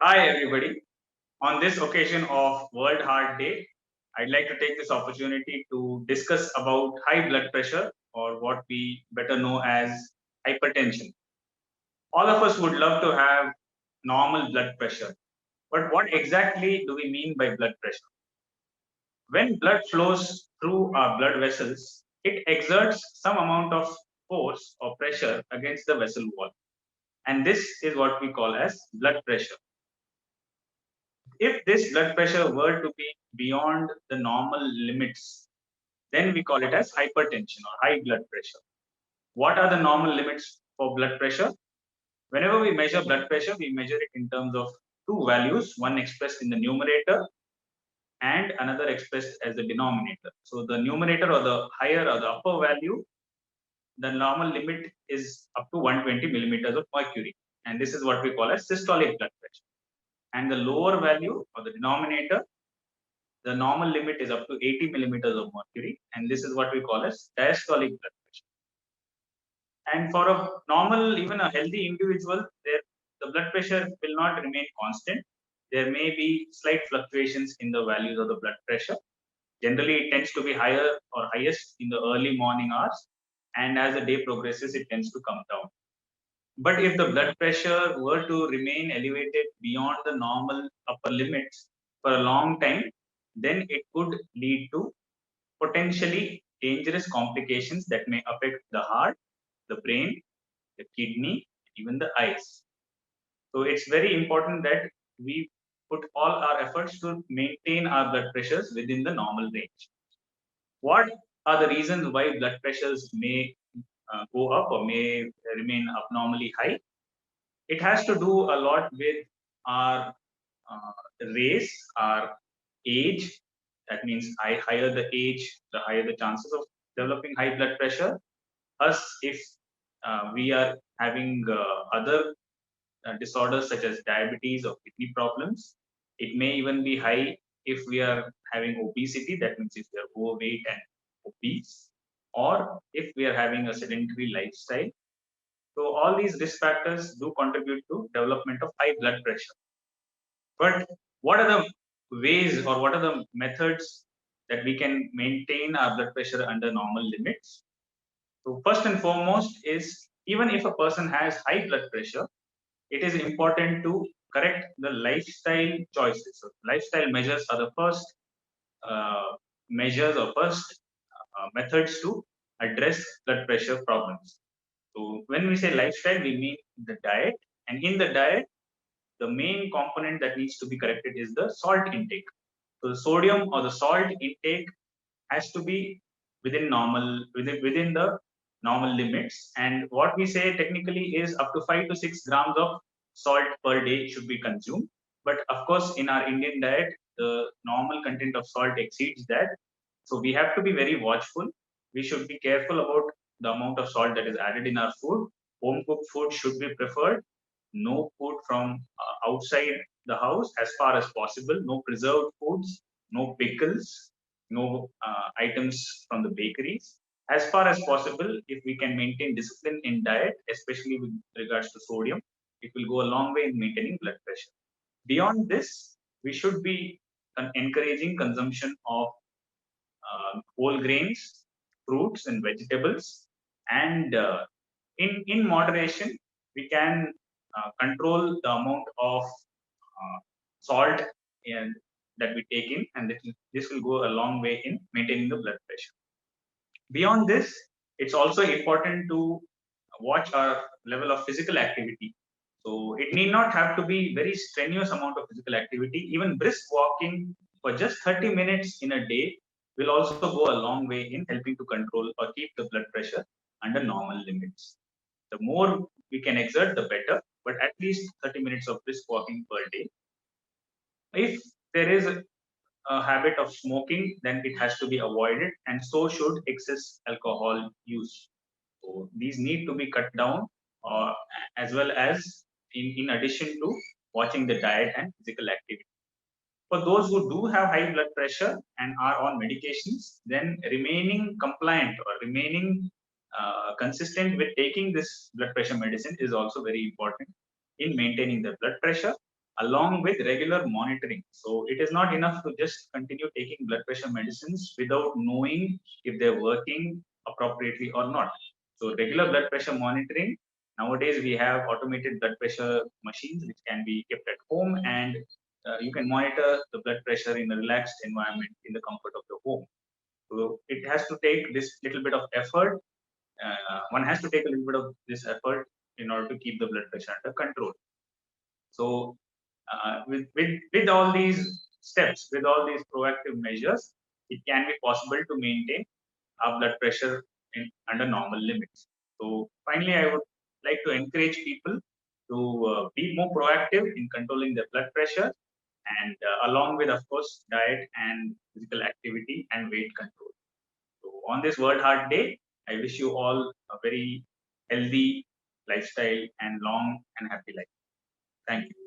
Hi, everybody. On this occasion of World Heart Day, I'd like to take this opportunity to discuss about high blood pressure, or what we better know as hypertension. All of us would love to have normal blood pressure, but what exactly do we mean by blood pressure? When blood flows through our blood vessels, it exerts some amount of force or pressure against the vessel wall, and this is what we call as blood pressure. If this blood pressure were to be beyond the normal limits, then we call it as hypertension or high blood pressure. What are the normal limits for blood pressure? Whenever we measure blood pressure, we measure it in terms of two values, one expressed in the numerator and another expressed as the denominator. So the numerator, or the higher or the upper value, the normal limit is up to 120 millimeters of mercury. And this is what we call as systolic blood pressure. And the lower value, or the denominator, the normal limit is up to 80 millimeters of mercury, and this is what we call as diastolic blood pressure. And for a normal, even a healthy individual, the blood pressure will not remain constant. There may be slight fluctuations in the values of the blood pressure. Generally, it tends to be higher or highest in the early morning hours, and as the day progresses, it tends to come down. But if the blood pressure were to remain elevated beyond the normal upper limits for a long time, then it could lead to potentially dangerous complications that may affect the heart, the brain, the kidney, even the eyes. So it's very important that we put all our efforts to maintain our blood pressures within the normal range. What are the reasons why blood pressures may go up or may remain abnormally high? It has to do a lot with our race, our age. That means higher the age, the higher the chances of developing high blood pressure. Us, if we are having other disorders such as diabetes or kidney problems, it may even be high if we are having obesity. That means if we are overweight and obese, or if we are having a sedentary lifestyle. So all these risk factors do contribute to development of high blood pressure. But what are the ways, or what are the methods that we can maintain our blood pressure under normal limits? So first and foremost is, even if a person has high blood pressure, it is important to correct the lifestyle choices. So lifestyle measures are the first measures or first methods to address blood pressure problems. So when we say lifestyle, we mean the diet, and in the diet, the main component that needs to be corrected is the salt intake. So the sodium or the salt intake has to be within the normal limits. And what we say technically is up to 5 to 6 grams of salt per day should be consumed. But of course, in our Indian diet, the normal content of salt exceeds that. So we have to be very watchful. We should be careful about the amount of salt that is added in our food. Home cooked food should be preferred. No food from outside the house as far as possible. No preserved foods, no pickles, no items from the bakeries. As far as possible, if we can maintain discipline in diet, especially with regards to sodium, it will go a long way in maintaining blood pressure. Beyond this, we should be encouraging consumption of whole grains, fruits, and vegetables, and in moderation, we can control the amount of salt and that we take in, and this will go a long way in maintaining the blood pressure. Beyond this, it's also important to watch our level of physical activity. So it need not have to be very strenuous amount of physical activity. Even brisk walking for just 30 minutes in a day will also go a long way in helping to control or keep the blood pressure under normal limits. The more we can exert, the better, but at least 30 minutes of brisk walking per day. If there is a habit of smoking, then it has to be avoided, and so should excess alcohol use. So these need to be cut down, uh, as well as in addition to watching the diet and physical activity. For those who do have high blood pressure and are on medications, then remaining compliant or remaining consistent with taking this blood pressure medicine is also very important in maintaining the blood pressure. along with regular monitoring. So it is not enough to just continue taking blood pressure medicines without knowing if they're working appropriately or not. So regular blood pressure monitoring. Nowadays, we have automated blood pressure machines which can be kept at home, and you can monitor the blood pressure in a relaxed environment in the comfort of your home. So it has to take this little bit of effort. One has to take a little bit of this effort in order to keep the blood pressure under control. So with all these steps, with all these proactive measures, it can be possible to maintain our blood pressure under normal limits. So finally, I would like to encourage people to be more proactive in controlling their blood pressure, and along with, of course, diet and physical activity and weight control. So on this World Heart Day, I wish you all a very healthy lifestyle and long and happy life. Thank you.